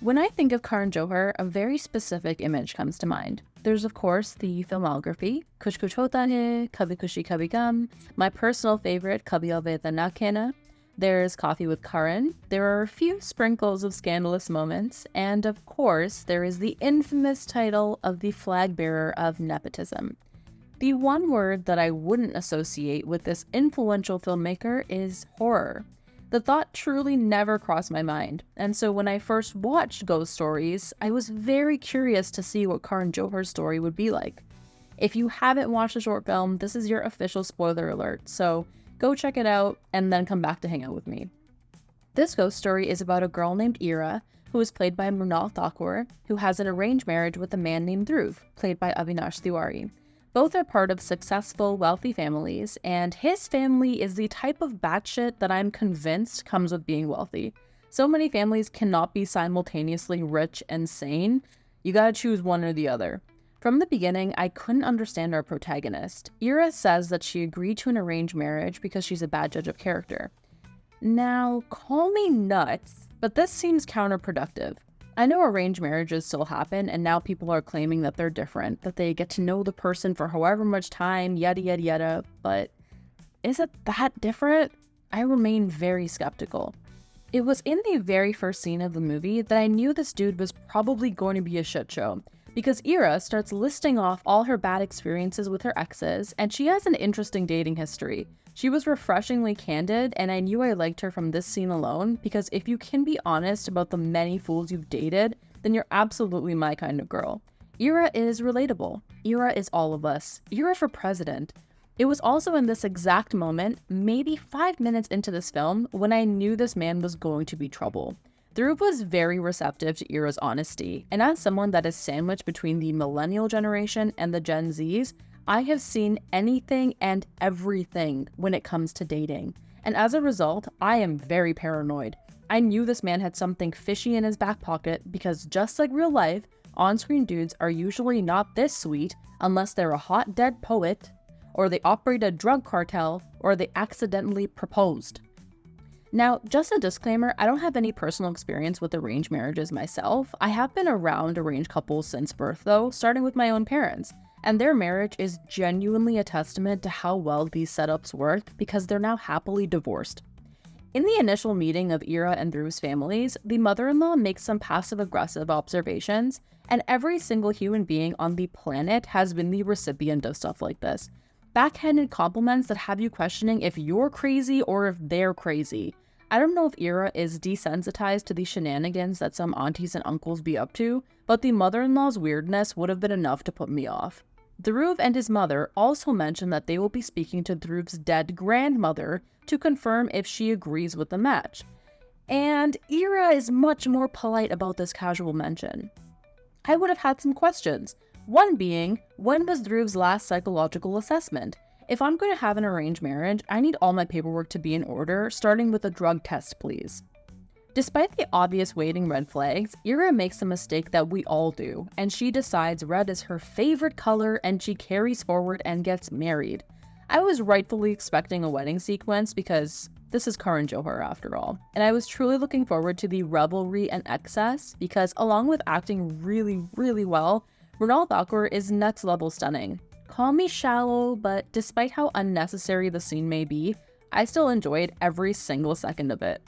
When I think of Karan Johar, a very specific image comes to mind. There's, of course, the filmography, Kuch Kuch Hota Hai, Kabhi Khushi Kabhi Gum, my personal favorite, Kabhi Alvida Na Kehna. There's Coffee with Karan. There are a few sprinkles of scandalous moments, and of course, there is the infamous title of the flag bearer of nepotism. The one word that I wouldn't associate with this influential filmmaker is horror. The thought truly never crossed my mind, and so when I first watched Ghost Stories, I was very curious to see what Karan Johar's story would be like. If you haven't watched the short film, this is your official spoiler alert, so go check it out and then come back to hang out with me. This ghost story is about a girl named Ira, who is played by Mrunal Thakur, who has an arranged marriage with a man named Dhruv, played by Avinash Tiwari. Both are part of successful, wealthy families, and his family is the type of batshit that I'm convinced comes with being wealthy. So many families cannot be simultaneously rich and sane. You gotta choose one or the other. From the beginning, I couldn't understand our protagonist. Ira says that she agreed to an arranged marriage because she's a bad judge of character. Now, call me nuts, but this seems counterproductive. I know arranged marriages still happen, and now people are claiming that they're different, that they get to know the person for however much time, yada yada yada, but is it that different? I remain very skeptical. It was in the very first scene of the movie that I knew this dude was probably going to be a shit show, because Ira starts listing off all her bad experiences with her exes, and she has an interesting dating history. She was refreshingly candid, and I knew I liked her from this scene alone, because if you can be honest about the many fools you've dated, then you're absolutely my kind of girl. Ira is relatable. Ira is all of us. Ira for president. It was also in this exact moment, maybe 5 minutes into this film, when I knew this man was going to be trouble. Dhruv was very receptive to Ira's honesty, and as someone that is sandwiched between the millennial generation and the Gen Zs, I have seen anything and everything when it comes to dating, and as a result, I am very paranoid. I knew this man had something fishy in his back pocket because just like real life, on-screen dudes are usually not this sweet unless they're a hot dead poet, or they operate a drug cartel, or they accidentally proposed. Now, just a disclaimer, I don't have any personal experience with arranged marriages myself. I have been around arranged couples since birth though, starting with my own parents. And their marriage is genuinely a testament to how well these setups work because they're now happily divorced. In the initial meeting of Ira and Dhruv's families, the mother-in-law makes some passive-aggressive observations, and every single human being on the planet has been the recipient of stuff like this. Backhanded compliments that have you questioning if you're crazy or if they're crazy. I don't know if Ira is desensitized to the shenanigans that some aunties and uncles be up to, but the mother-in-law's weirdness would have been enough to put me off. Dhruv and his mother also mention that they will be speaking to Dhruv's dead grandmother to confirm if she agrees with the match. And Ira is much more polite about this casual mention. I would have had some questions. One being, when was Dhruv's last psychological assessment? If I'm going to have an arranged marriage, I need all my paperwork to be in order, starting with a drug test, please. Despite the obvious waiting red flags, Ira makes a mistake that we all do, and she decides red is her favorite color and she carries forward and gets married. I was rightfully expecting a wedding sequence because this is Karan Johar after all, and I was truly looking forward to the revelry and excess because along with acting really, really well, Mrunal Thakur is next level stunning. Call me shallow, but despite how unnecessary the scene may be, I still enjoyed every single second of it.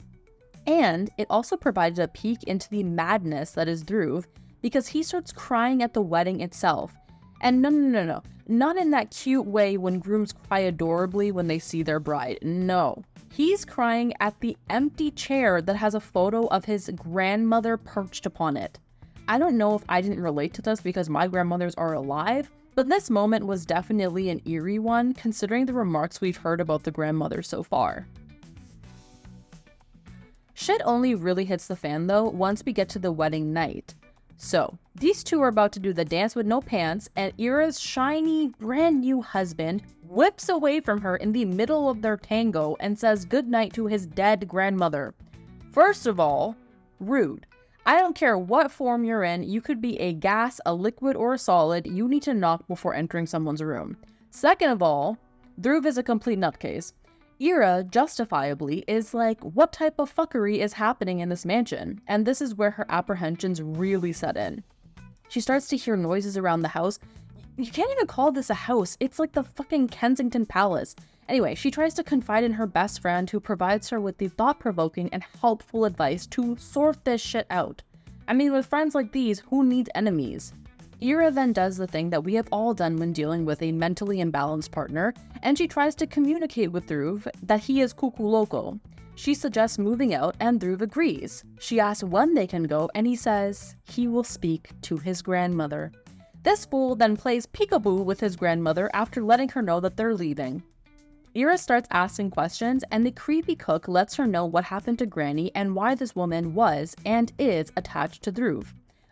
And it also provided a peek into the madness that is Dhruv because he starts crying at the wedding itself. And no, not in that cute way when grooms cry adorably when they see their bride. No, he's crying at the empty chair that has a photo of his grandmother perched upon it. I don't know if I didn't relate to this because my grandmothers are alive, but this moment was definitely an eerie one considering the remarks we've heard about the grandmother so far. Shit only really hits the fan though once we get to the wedding night. So, these two are about to do the dance with no pants, and Ira's shiny, brand new husband whips away from her in the middle of their tango and says goodnight to his dead grandmother. First of all, rude. I don't care what form you're in, you could be a gas, a liquid, or a solid, you need to knock before entering someone's room. Second of all, Dhruv is a complete nutcase. Ira, justifiably, is like, what type of fuckery is happening in this mansion? And this is where her apprehensions really set in. She starts to hear noises around the house. You can't even call this a house, it's like the fucking Kensington Palace. Anyway, she tries to confide in her best friend, who provides her with the thought-provoking and helpful advice to sort this shit out. I mean, with friends like these, who needs enemies? Ira then does the thing that we have all done when dealing with a mentally imbalanced partner, and she tries to communicate with Dhruv that he is cuckoo loco. She suggests moving out, and Dhruv agrees. She asks when they can go, and he says he will speak to his grandmother. This fool then plays peekaboo with his grandmother after letting her know that they're leaving. Ira starts asking questions, and the creepy cook lets her know what happened to Granny and why this woman was and is attached to Dhruv.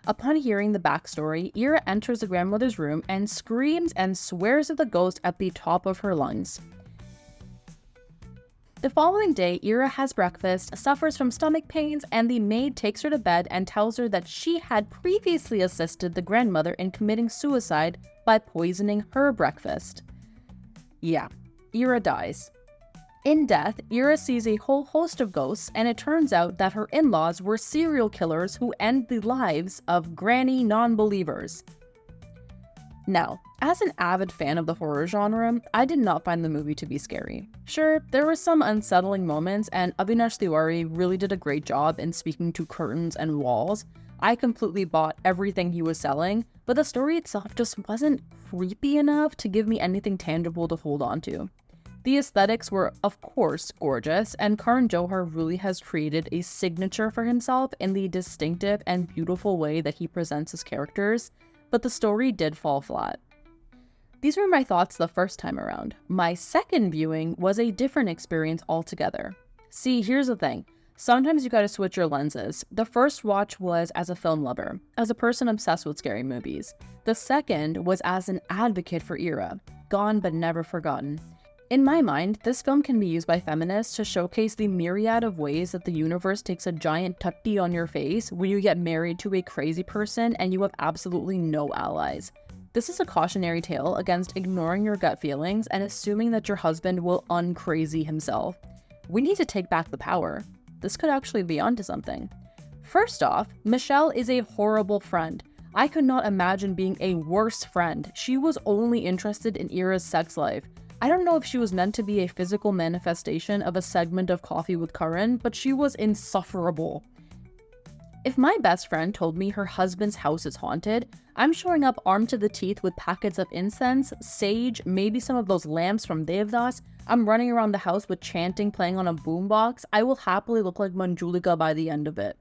Upon hearing the backstory, Ira enters the grandmother's room and screams and swears at the ghost at the top of her lungs. The following day, Ira has breakfast, suffers from stomach pains, and the maid takes her to bed and tells her that she had previously assisted the grandmother in committing suicide by poisoning her breakfast. Yeah, Ira dies. In death, Ira sees a whole host of ghosts, and it turns out that her in-laws were serial killers who end the lives of granny non-believers. Now, as an avid fan of the horror genre, I did not find the movie to be scary. Sure, there were some unsettling moments, and Avinash Tiwari really did a great job in speaking to curtains and walls. I completely bought everything he was selling, but the story itself just wasn't creepy enough to give me anything tangible to hold on to. The aesthetics were, of course, gorgeous, and Karan Johar really has created a signature for himself in the distinctive and beautiful way that he presents his characters, but the story did fall flat. These were my thoughts the first time around. My second viewing was a different experience altogether. See, here's the thing. Sometimes you gotta switch your lenses. The first watch was as a film lover, as a person obsessed with scary movies. The second was as an advocate for Ira, gone but never forgotten. In my mind, this film can be used by feminists to showcase the myriad of ways that the universe takes a giant tutty on your face when you get married to a crazy person and you have absolutely no allies. This is a cautionary tale against ignoring your gut feelings and assuming that your husband will uncrazy himself. We need to take back the power. This could actually be onto something. First off, Michelle is a horrible friend. I could not imagine being a worse friend. She was only interested in Ira's sex life. I don't know if she was meant to be a physical manifestation of a segment of Coffee with Karan, but she was insufferable. If my best friend told me her husband's house is haunted, I'm showing up armed to the teeth with packets of incense, sage, maybe some of those lamps from Devdas. I'm running around the house with chanting playing on a boombox. I will happily look like Manjulika by the end of it.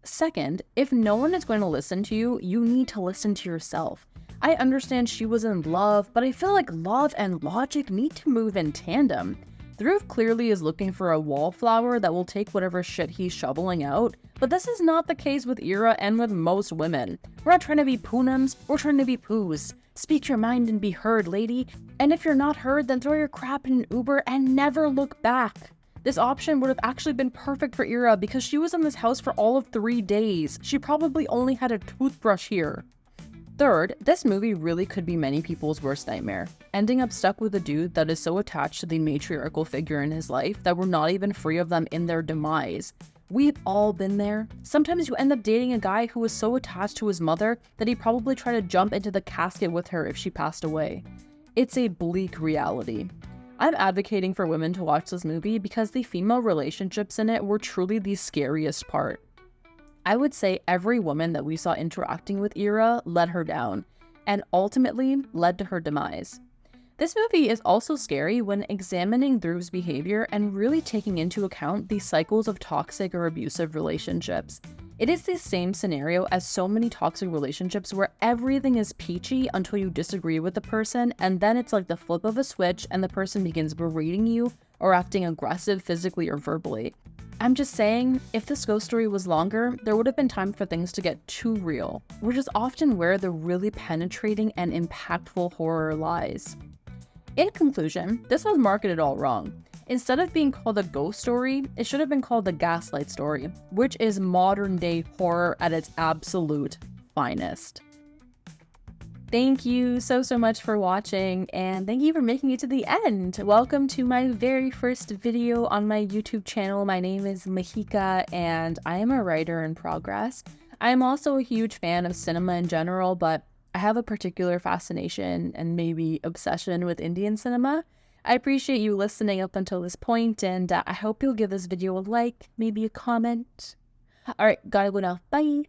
Second, if no one is going to listen to you, you need to listen to yourself. I understand she was in love, but I feel like love and logic need to move in tandem. Dhruv clearly is looking for a wallflower that will take whatever shit he's shoveling out, but this is not the case with Ira and with most women. We're not trying to be Poonams, we're trying to be Poos. Speak your mind and be heard, lady. And if you're not heard, then throw your crap in an Uber and never look back. This option would have actually been perfect for Ira because she was in this house for all of 3 days. She probably only had a toothbrush here. Third, this movie really could be many people's worst nightmare, ending up stuck with a dude that is so attached to the matriarchal figure in his life that we're not even free of them in their demise. We've all been there. Sometimes you end up dating a guy who is so attached to his mother that he'd probably try to jump into the casket with her if she passed away. It's a bleak reality. I'm advocating for women to watch this movie because the female relationships in it were truly the scariest part. I would say every woman that we saw interacting with Ira let her down, and ultimately led to her demise. This movie is also scary when examining Dhruv's behavior and really taking into account the cycles of toxic or abusive relationships. It is the same scenario as so many toxic relationships where everything is peachy until you disagree with the person, and then it's like the flip of a switch and the person begins berating you or acting aggressive physically or verbally. I'm just saying, if this ghost story was longer, there would have been time for things to get too real, which is often where the really penetrating and impactful horror lies. In conclusion, this was marketed all wrong. Instead of being called a ghost story, it should have been called the gaslight story, which is modern day horror at its absolute finest. Thank you so much for watching, and thank you for making it to the end. Welcome to my very first video on my YouTube channel. My name is Mahika, and I am a writer in progress. I am also a huge fan of cinema in general, but I have a particular fascination and maybe obsession with Indian cinema. I appreciate you listening up until this point, and I hope you'll give this video a like, maybe a comment. Alright, gotta go now. Bye!